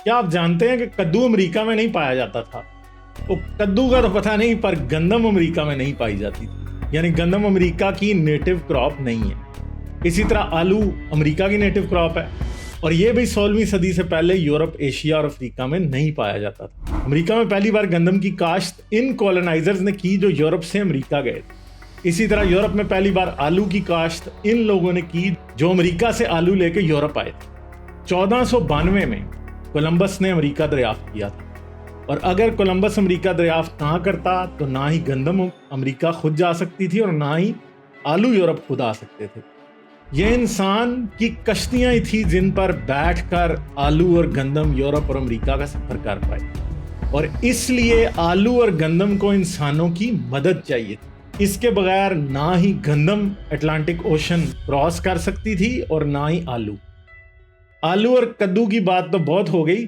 کیا آپ جانتے ہیں کہ کدو امریکہ میں نہیں پایا جاتا تھا؟ وہ کدو کا تو پتہ نہیں، پر گندم امریکہ میں نہیں پائی جاتی تھی، یعنی گندم امریکہ کی نیٹو کراپ نہیں ہے۔ اسی طرح آلو امریکہ کی نیٹو کراپ ہے، اور یہ بھی 16ویں صدی سے پہلے یورپ، ایشیا اور افریقہ میں نہیں پایا جاتا تھا۔ امریکہ میں پہلی بار گندم کی کاشت ان کولونائزرز نے کی جو یورپ سے امریکہ گئے تھے۔ اسی طرح یورپ میں پہلی بار آلو کی کاشت ان لوگوں نے کی جو امریکہ سے آلو لے کے یورپ آئے تھے۔ 1492 میں کولمبس نے امریکہ دریافت کیا تھا، اور اگر کولمبس امریکہ دریافت نہ کرتا تو نہ ہی گندم امریکہ خود جا سکتی تھی اور نہ ہی آلو یورپ خود آ سکتے تھے۔ یہ انسان کی کشتیاں ہی تھی جن پر بیٹھ کر آلو اور گندم یورپ اور امریکہ کا سفر کر پائے، اور اس لیے آلو اور گندم کو انسانوں کی مدد چاہیے تھی۔ اس کے بغیر نہ ہی گندم اٹلانٹک اوشن کراس کر سکتی تھی اور نہ ہی آلو۔ آلو اور کدو کی بات تو بہت ہو گئی،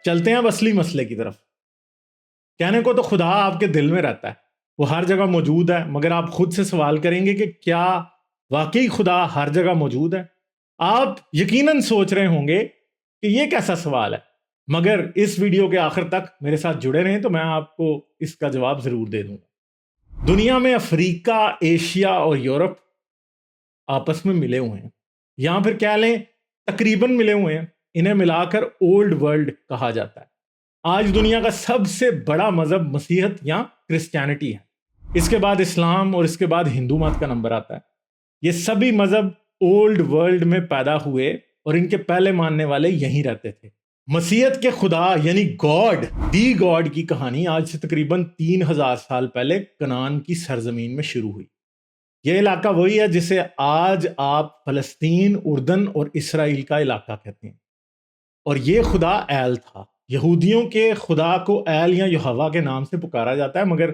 چلتے ہیں اب اصلی مسئلے کی طرف۔ کہنے کو تو خدا آپ کے دل میں رہتا ہے، وہ ہر جگہ موجود ہے، مگر آپ خود سے سوال کریں گے کہ کیا واقعی خدا ہر جگہ موجود ہے؟ آپ یقیناً سوچ رہے ہوں گے کہ یہ کیسا سوال ہے، مگر اس ویڈیو کے آخر تک میرے ساتھ جڑے رہیں تو میں آپ کو اس کا جواب ضرور دے دوں گا۔ دنیا میں افریقہ، ایشیا اور یورپ آپس میں ملے ہوئے ہیں، یا پھر کہہ لیں تقریباً ملے ہوئے ہیں۔ انہیں ملا کر اولڈ ورلڈ کہا جاتا ہے۔ آج دنیا کا سب سے بڑا مذہب مسیحیت یا کرسچینٹی ہے، اس کے بعد اسلام اور اس کے بعد ہندو مت کا نمبر آتا ہے۔ یہ سبھی مذہب اولڈ ورلڈ میں پیدا ہوئے اور ان کے پہلے ماننے والے یہیں رہتے تھے۔ مسیحیت کے خدا یعنی گاڈ، دی گاڈ کی کہانی آج سے تقریباً 3000 سال پہلے کنعان کی سرزمین میں شروع ہوئی۔ یہ علاقہ وہی ہے جسے آج آپ فلسطین، اردن اور اسرائیل کا علاقہ کہتے ہیں، اور یہ خدا ایل تھا۔ یہودیوں کے خدا کو ایل یا یہوہ کے نام سے پکارا جاتا ہے، مگر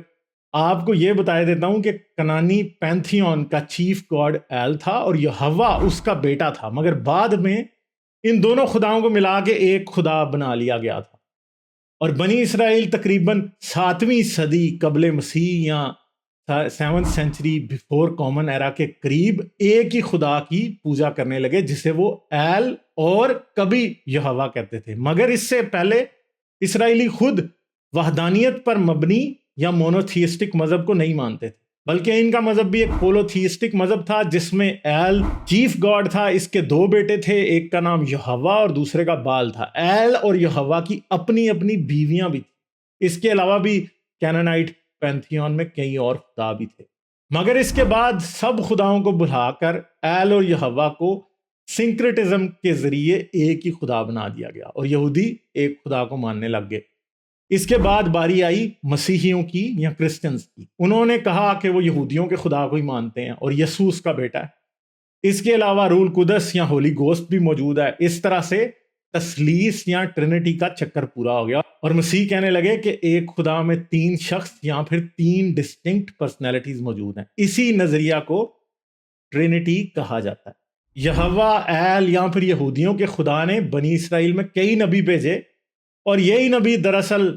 آپ کو یہ بتا دیتا ہوں کہ کنانی پینتھیون کا چیف گاڈ ایل تھا اور یہوہ اس کا بیٹا تھا، مگر بعد میں ان دونوں خداؤں کو ملا کے ایک خدا بنا لیا گیا تھا۔ اور بنی اسرائیل تقریباً 7ویں صدی قبل مسیح یا 7th سینچری بیفور کامن ایرا کے قریب ایک ہی خدا کی پوجا کرنے لگے جسے وہ ایل اور کبھی یہوہ کہتے تھے۔ مگر اس سے پہلے اسرائیلی خود وحدانیت پر مبنی یا مونوتھیسٹک مذہب کو نہیں مانتے تھے، بلکہ ان کا مذہب بھی ایک پولوتھیسٹک مذہب تھا جس میں ایل چیف گاڈ تھا، اس کے 2 بیٹے تھے، ایک کا نام یہوہ اور دوسرے کا بال تھا۔ ایل اور یہوہ کی اپنی اپنی بیویاں بھی تھیں، اس کے علاوہ بھی کینانائٹ پینتھیون میں کئی اور خدا بھی تھے۔ مگر اس کے بعد سب خداؤں کو بلا کر ایل اور یہوہ کو سنکریٹزم کے ذریعے ایک ہی خدا بنا دیا گیا اور یہودی ایک خدا کو ماننے لگ گئے۔ اس کے بعد باری آئی مسیحیوں کی یا کرسچنز کی۔ انہوں نے کہا کہ وہ یہودیوں کے خدا کو ہی مانتے ہیں اور یسوع اس کا بیٹا ہے۔ اس کے علاوہ روح القدس یا ہولی گوسٹ بھی موجود ہے۔ اس طرح سے تثلیث یا ٹرینٹی کا چکر پورا ہو گیا، اور مسیح کہنے لگے کہ ایک خدا میں 3 شخص یا پھر 3 ڈسٹنکٹ پرسنالٹیز موجود ہیں۔ اسی نظریہ کو ٹرینٹی کہا جاتا ہے۔ یہوہ، ایل یا پھر یہودیوں کے خدا نے بنی اسرائیل میں کئی نبی بھیجے، اور یہی نبی دراصل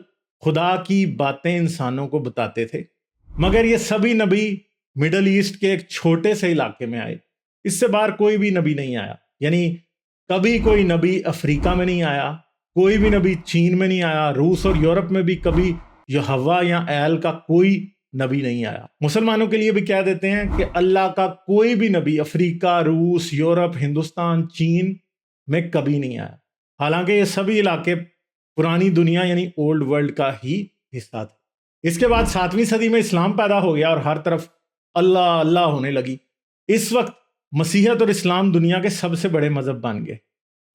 خدا کی باتیں انسانوں کو بتاتے تھے، مگر یہ سبھی نبی مڈل ایسٹ کے ایک چھوٹے سے علاقے میں آئے۔ اس سے باہر کوئی بھی نبی نہیں آیا، یعنی کبھی کوئی نبی افریقہ میں نہیں آیا، کوئی بھی نبی چین میں نہیں آیا، روس اور یورپ میں بھی کبھی یہوہ یا ایل کا کوئی نبی نہیں آیا۔ مسلمانوں کے لیے بھی کہہ دیتے ہیں کہ اللہ کا کوئی بھی نبی افریقہ، روس، یورپ، ہندوستان، چین میں کبھی نہیں آیا، حالانکہ یہ سبھی علاقے پرانی دنیا یعنی اولڈ ورلڈ کا ہی حصہ تھا۔ اس کے بعد 7ویں صدی میں اسلام پیدا ہو گیا اور ہر طرف اللہ اللہ ہونے لگی۔ اس وقت مسیحیت اور اسلام دنیا کے سب سے بڑے مذہب بن گئے،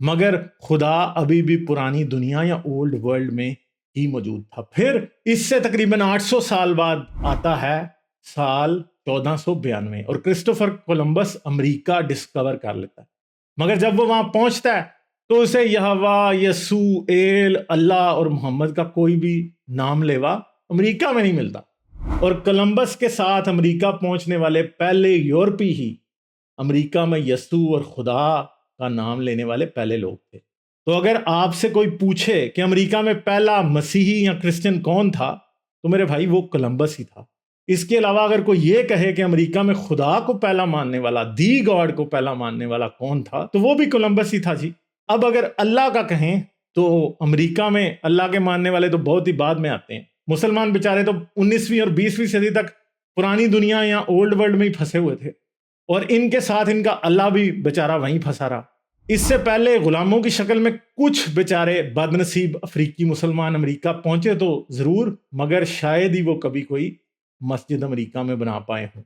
مگر خدا ابھی بھی پرانی دنیا یا اولڈ ورلڈ میں ہی موجود تھا۔ پھر اس سے تقریباً 800 سال بعد آتا ہے سال 1492 اور کرسٹوفر کولمبس امریکہ ڈسکور کر لیتا ہے، مگر جب وہ وہاں پہنچتا ہے تو اسے یہوہ، یسوع، ایل، اللہ اور محمد کا کوئی بھی نام لیوا امریکہ میں نہیں ملتا، اور کولمبس کے ساتھ امریکہ پہنچنے والے پہلے یورپی ہی امریکہ میں یسوع اور خدا کا نام لینے والے پہلے لوگ تھے۔ تو اگر آپ سے کوئی پوچھے کہ امریکہ میں پہلا مسیحی یا کرسچن کون تھا تو میرے بھائی وہ کولمبس ہی تھا۔ اس کے علاوہ اگر کوئی یہ کہے کہ امریکہ میں خدا کو پہلا ماننے والا، دی گاڈ کو پہلا ماننے والا کون تھا، تو وہ بھی کولمبس ہی تھا جی۔ اب اگر اللہ کا کہیں تو امریکہ میں اللہ کے ماننے والے تو بہت ہی بعد میں آتے ہیں. مسلمان بیچارے تو 19ویں اور 20ویں صدی تک پرانی دنیا یا اولڈ ورلڈ میں ہی پھنسے ہوئے تھے, اور ان کے ساتھ ان کا اللہ بھی بیچارہ وہیں پھنسا رہا. اس سے پہلے غلاموں کی شکل میں کچھ بیچارے بد نصیب افریقی مسلمان امریکہ پہنچے تو ضرور, مگر شاید ہی وہ کبھی کوئی مسجد امریکہ میں بنا پائے ہوں.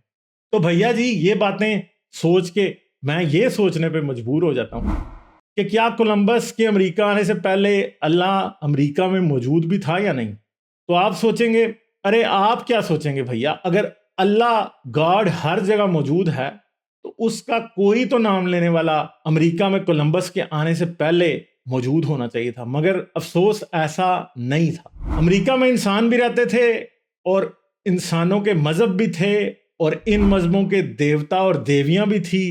تو بھیا جی یہ باتیں سوچ کے میں یہ سوچنے پہ مجبور ہو جاتا ہوں کہ کیا کولمبس کے امریکہ آنے سے پہلے اللہ امریکہ میں موجود بھی تھا یا نہیں. تو آپ سوچیں گے, ارے آپ کیا سوچیں گے بھیا, اگر اللہ گاڈ ہر جگہ موجود ہے تو اس کا کوئی تو نام لینے والا امریکہ میں کولمبس کے آنے سے پہلے موجود ہونا چاہیے تھا. مگر افسوس ایسا نہیں تھا. امریکہ میں انسان بھی رہتے تھے اور انسانوں کے مذہب بھی تھے اور ان مذہبوں کے دیوتا اور دیویاں بھی تھی.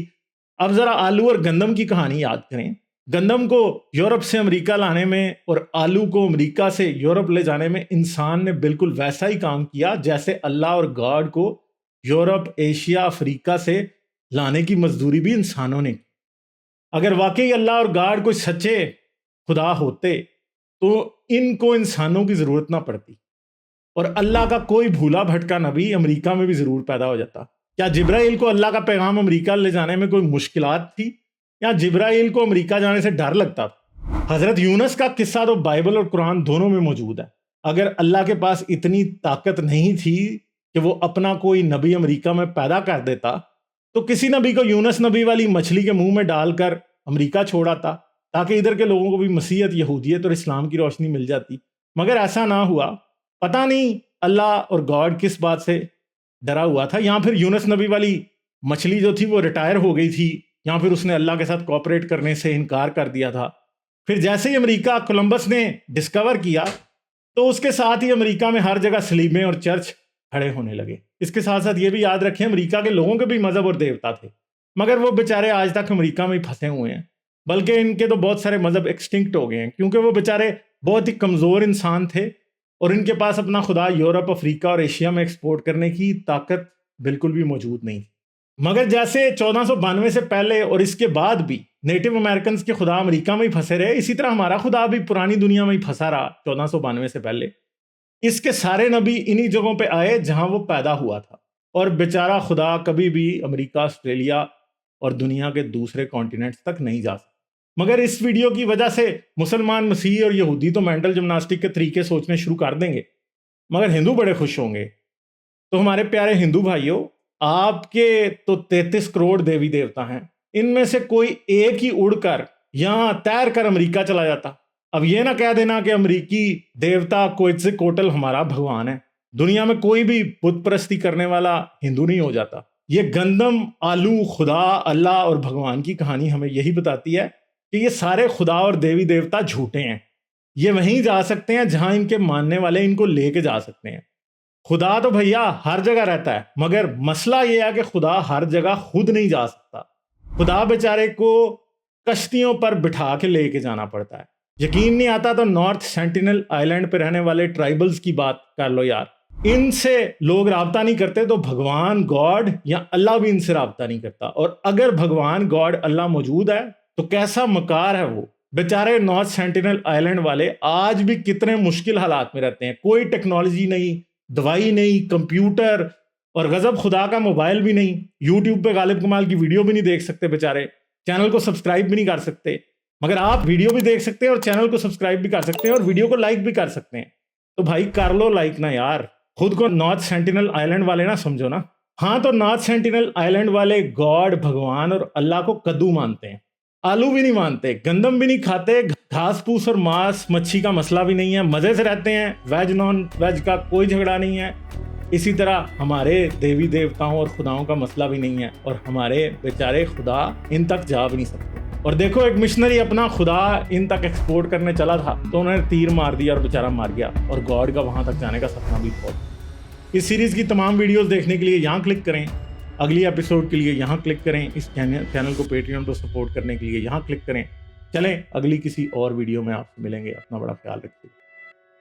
اب ذرا آلو اور گندم کی کہانی یاد کریں. گندم کو یورپ سے امریکہ لانے میں اور آلو کو امریکہ سے یورپ لے جانے میں انسان نے بالکل ویسا ہی کام کیا جیسے اللہ اور گاڈ کو یورپ, ایشیا, افریقہ سے لانے کی مزدوری بھی انسانوں نے. اگر واقعی اللہ اور گاڈ کوئی سچے خدا ہوتے تو ان کو انسانوں کی ضرورت نہ پڑتی اور اللہ کا کوئی بھولا بھٹکا نبی امریکہ میں بھی ضرور پیدا ہو جاتا. کیا جبرائیل کو اللہ کا پیغام امریکہ لے جانے میں کوئی مشکلات تھی یا جبرائیل کو امریکہ جانے سے ڈر لگتا تھا؟ حضرت یونس کا قصہ تو بائبل اور قرآن دونوں میں موجود ہے. اگر اللہ کے پاس اتنی طاقت نہیں تھی کہ وہ اپنا کوئی نبی امریکہ میں پیدا کر دیتا تو کسی نبی کو یونس نبی والی مچھلی کے منہ میں ڈال کر امریکہ چھوڑا تھا تاکہ ادھر کے لوگوں کو بھی مسیحیت, یہودیت اور اسلام کی روشنی مل جاتی. مگر ایسا نہ ہوا. پتہ نہیں اللہ اور گاڈ کس بات سے ڈرا ہوا تھا. یہاں پھر یونس نبی والی مچھلی جو تھی وہ ریٹائر ہو گئی تھی, یہاں پھر اس نے اللہ کے ساتھ کوآپریٹ کرنے سے انکار کر دیا تھا. پھر جیسے ہی امریکہ کولمبس نے ڈسکور کیا تو اس کے ساتھ ہی امریکہ میں ہر جگہ سلیبیں اور چرچ کھڑے ہونے لگے. اس کے ساتھ ساتھ یہ بھی یاد رکھیں امریکہ کے لوگوں کے بھی مذہب اور دیوتا تھے, مگر وہ بیچارے آج تک امریکہ میں ہی پھنسے ہوئے ہیں. بلکہ ان کے تو بہت سارے مذہب ایکسٹنکٹ ہو گئے ہیں کیونکہ وہ بیچارے بہت ہی کمزور انسان تھے اور ان کے پاس اپنا خدا یورپ, افریقہ اور ایشیا میں ایکسپورٹ کرنے کی طاقت بالکل بھی موجود نہیں تھی. مگر جیسے 1492 سے پہلے اور اس کے بعد بھی نیٹو امریکنز کے خدا امریکہ میں ہی پھنسے رہے, اسی طرح ہمارا خدا بھی پرانی دنیا میں ہی پھنسا رہا 1492 سے پہلے. اس کے سارے نبی انہی جگہوں پہ آئے جہاں وہ پیدا ہوا تھا, اور بیچارہ خدا کبھی بھی امریکہ, آسٹریلیا اور دنیا کے دوسرے کانٹیننٹس تک نہیں جا سکتا. مگر اس ویڈیو کی وجہ سے مسلمان, مسیحی اور یہودی تو مینٹل جمناسٹک کے طریقے سوچنے شروع کر دیں گے, مگر ہندو بڑے خوش ہوں گے. تو ہمارے پیارے ہندو بھائیوں, آپ کے تو 33 کروڑ دیوی دیوتا ہیں, ان میں سے کوئی ایک ہی اڑ کر یا تیر کر امریکہ چلا جاتا. اب یہ نہ کہہ دینا کہ امریکی دیوتا کوئٹزکوٹل ہمارا بھگوان ہے. دنیا میں کوئی بھی بت پرستی کرنے والا ہندو نہیں ہو جاتا. یہ گندم, آلو, خدا, اللہ اور بھگوان کی کہانی ہمیں یہی بتاتی ہے کہ یہ سارے خدا اور دیوی دیوتا جھوٹے ہیں. یہ وہیں جا سکتے ہیں جہاں ان کے ماننے والے ان کو لے کے جا سکتے ہیں. خدا تو بھیا ہر جگہ رہتا ہے, مگر مسئلہ یہ ہے کہ خدا ہر جگہ خود نہیں جا سکتا. خدا بیچارے کو کشتیوں پر بٹھا کے لے کے جانا پڑتا ہے. یقین نہیں آتا تو نارتھ سینٹینل آئیلینڈ پہ رہنے والے ٹرائبلز کی بات کر لو یار. ان سے لوگ رابطہ نہیں کرتے تو بھگوان گاڈ یا اللہ بھی ان سے رابطہ نہیں کرتا. اور اگر بھگوان گاڈ اللہ موجود ہے تو کیسا مکار ہے وہ. بیچارے نارتھ سینٹینل آئیلینڈ والے آج بھی کتنے مشکل حالات میں رہتے ہیں. کوئی ٹیکنالوجی نہیں, دوائی نہیں, کمپیوٹر اور غضب خدا کا موبائل بھی نہیں. یوٹیوب پہ غالب کمال کی ویڈیو بھی نہیں دیکھ سکتے بیچارے, چینل کو سبسکرائب بھی نہیں کر سکتے. مگر آپ ویڈیو بھی دیکھ سکتے ہیں اور چینل کو سبسکرائب بھی کر سکتے ہیں اور ویڈیو کو لائک بھی کر سکتے ہیں. تو بھائی کر لو لائک نا یار, خود کو نارتھ سینٹینل آئیلینڈ والے نہ سمجھو نا. ہاں تو نارتھ سینٹینل آئیلینڈ والے گاڈ, بھگوان اور اللہ کو کدو مانتے ہیں, آلو بھی نہیں مانتے, گندم بھی نہیں کھاتے, گھاس پھوس اور ماس مچھی کا مسئلہ بھی نہیں ہے, مزے سے رہتے ہیں, ویج نان ویج کا کوئی جھگڑا نہیں ہے. اسی طرح ہمارے دیوی دیوتاؤں اور خداؤں کا مسئلہ بھی نہیں ہے, اور ہمارے بیچارے خدا ان تک جا بھی نہیں سکتے. اور دیکھو ایک مشنری اپنا خدا ان تک ایکسپورٹ کرنے چلا تھا تو انہوں نے تیر مار دیا اور بیچارہ مار گیا, اور گاڈ کا وہاں تک جانے کا سپنا بھی بہت. اس سیریز کی تمام ویڈیوز دیکھنے کے لیے یہاں کلک کریں, اگلی ایپیسوڈ کے لیے یہاں کلک کریں, اس چینل کو پیٹریون پر سپورٹ کرنے کے لیے یہاں کلک کریں. چلیں اگلی کسی اور ویڈیو میں آپ سے ملیں گے. اپنا بڑا خیال رکھیے.